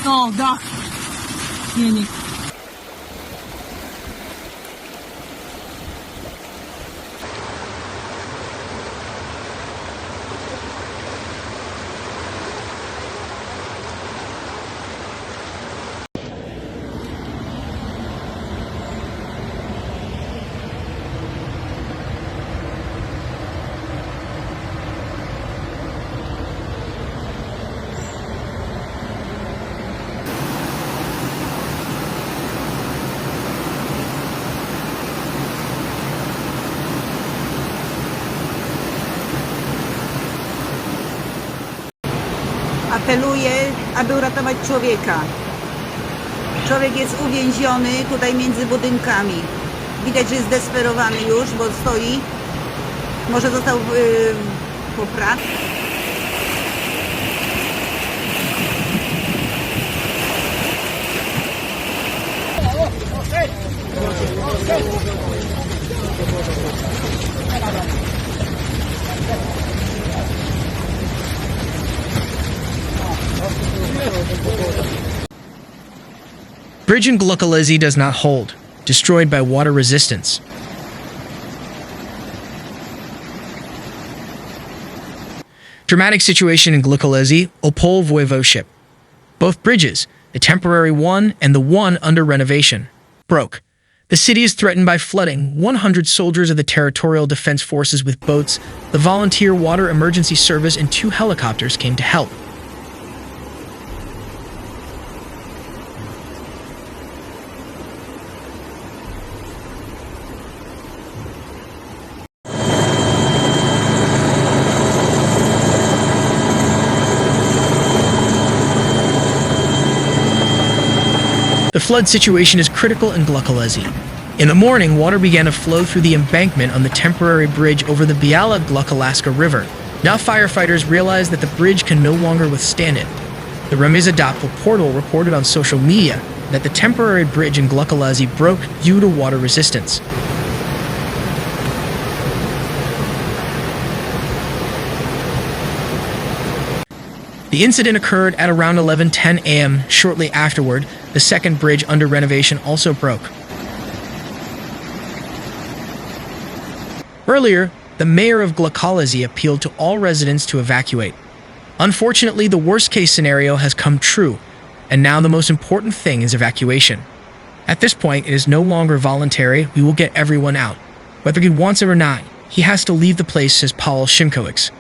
O, dach. Nie. Apeluję, aby uratować człowieka. Człowiek jest uwięziony tutaj między budynkami. Widać, że jest zdesperowany już, bo stoi. Może został poprawny. Bridge in Głuchołazy does not hold, destroyed by water resistance. Dramatic situation in Głuchołazy, Opole Voivodeship. Both bridges, the temporary one and the one under renovation, broke. The city is threatened by flooding. 100 soldiers of the Territorial Defense Forces with boats, the Volunteer Water Emergency Service, and 2 helicopters came to help. The flood situation is critical in Głuchołazy. In the morning, water began to flow through the embankment on the temporary bridge over the Głuchołazy River. Now firefighters realize that the bridge can no longer withstand it. The Remizadapl portal reported on social media that the temporary bridge in Głuchołazy broke due to water resistance. The incident occurred at around 11:10 a.m. Shortly afterward, the second bridge under renovation also broke. Earlier, the mayor of Głuchołazy appealed to all residents to evacuate. Unfortunately, the worst-case scenario has come true, and now the most important thing is evacuation. At this point, it is no longer voluntary. We will get everyone out. Whether he wants it or not, he has to leave the place, says Paul Szymkowicz.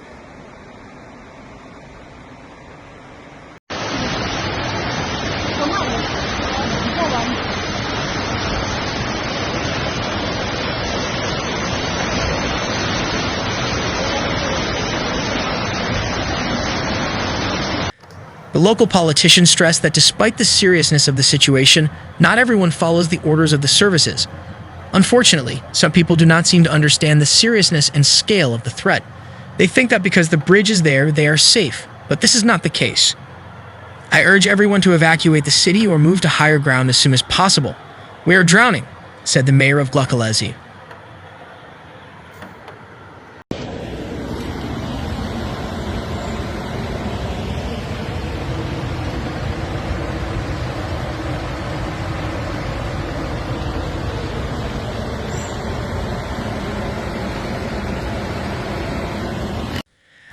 The local politicians stress that despite the seriousness of the situation, not everyone follows the orders of the services. Unfortunately, some people do not seem to understand the seriousness and scale of the threat. They think that because the bridge is there, they are safe, but this is not the case. I urge everyone to evacuate the city or move to higher ground as soon as possible. We are drowning, said the mayor of Głuchołazy.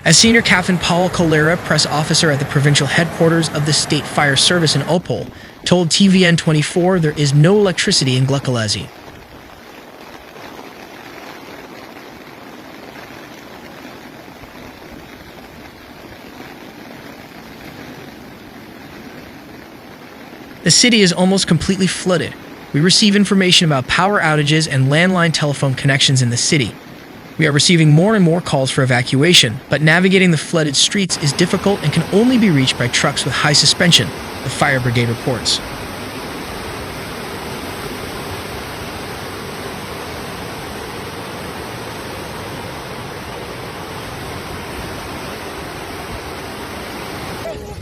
As Senior Captain Paul Kolera, press officer at the provincial headquarters of the State Fire Service in Opole, told TVN24 there is no electricity in Głuchołazy. The city is almost completely flooded. We receive information about power outages and landline telephone connections in the city. We are receiving more and more calls for evacuation, but navigating the flooded streets is difficult and can only be reached by trucks with high suspension, the fire brigade reports.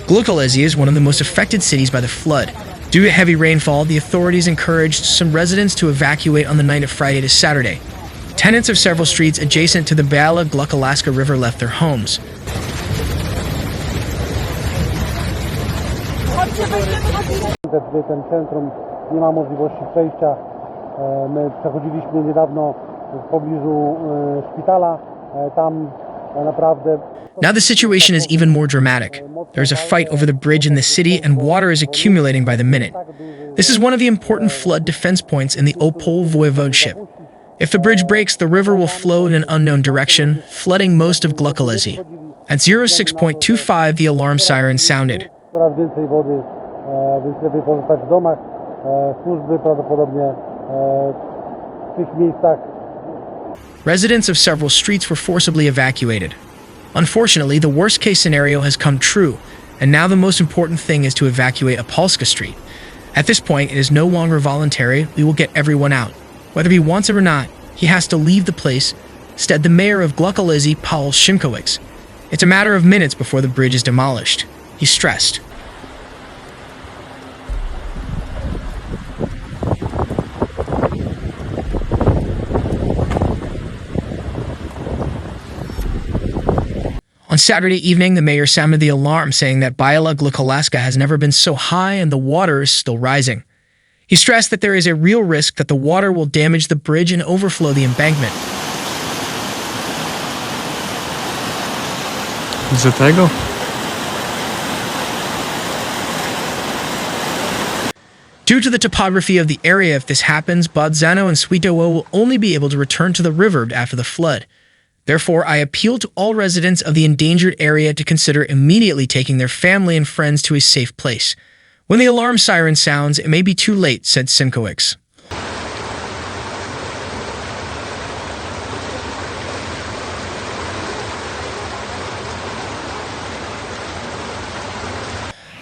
Głuchołazy is one of the most affected cities by the flood. Due to heavy rainfall, the authorities encouraged some residents to evacuate on the night of Friday to Saturday. Tenants of several streets adjacent to the Głuchołazy River left their homes. Tutaj ten centrum nie ma możliwości przejścia. My przechodziliśmy niedawno w pobliżu szpitala. Tam naprawdę... Now the situation is even more dramatic. There's a fight over the bridge in the city and water is accumulating by the minute. This is one of the important flood defense points in the Opole Voivodeship. If the bridge breaks, the river will flow in an unknown direction, flooding most of Głuchołazy. At 06:25, the alarm siren sounded. Coraz więcej wody, więc lepiej pozostać w domach. Służby prawdopodobnie w tych miejscach. Residents of several streets were forcibly evacuated. Unfortunately, the worst-case scenario has come true, and now the most important thing is to evacuate Opolska Street. At this point, it is no longer voluntary. We will get everyone out. Whether he wants it or not, he has to leave the place, said the mayor of Głuchołazy, Paul Szymkowic. It's a matter of minutes before the bridge is demolished. He stressed. On Saturday evening, the mayor sounded the alarm, saying that Biała Głuchołaska has never been so high and the water is still rising. He stressed that there is a real risk that the water will damage the bridge and overflow the embankment. Z tego? Due to the topography of the area, if this happens, Bodzano and Świętowo will only be able to return to the river after the flood. Therefore, I appeal to all residents of the endangered area to consider immediately taking their family and friends to a safe place. When the alarm siren sounds, it may be too late, said Szymkowic.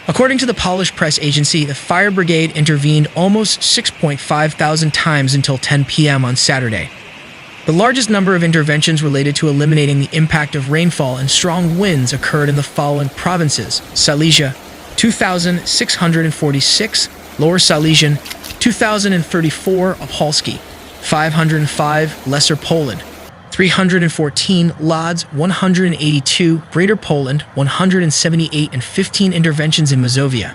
According to the Polish press agency, the fire brigade intervened almost 6,500 times until 10 p.m. on Saturday. The largest number of interventions related to eliminating the impact of rainfall and strong winds occurred in the following provinces: Silesia, 2,646, Lower Silesian, 2,034, Opolski, 505, Lesser Poland, 314, Lodz, 182, Greater Poland, 178, and 15 interventions in Mazovia.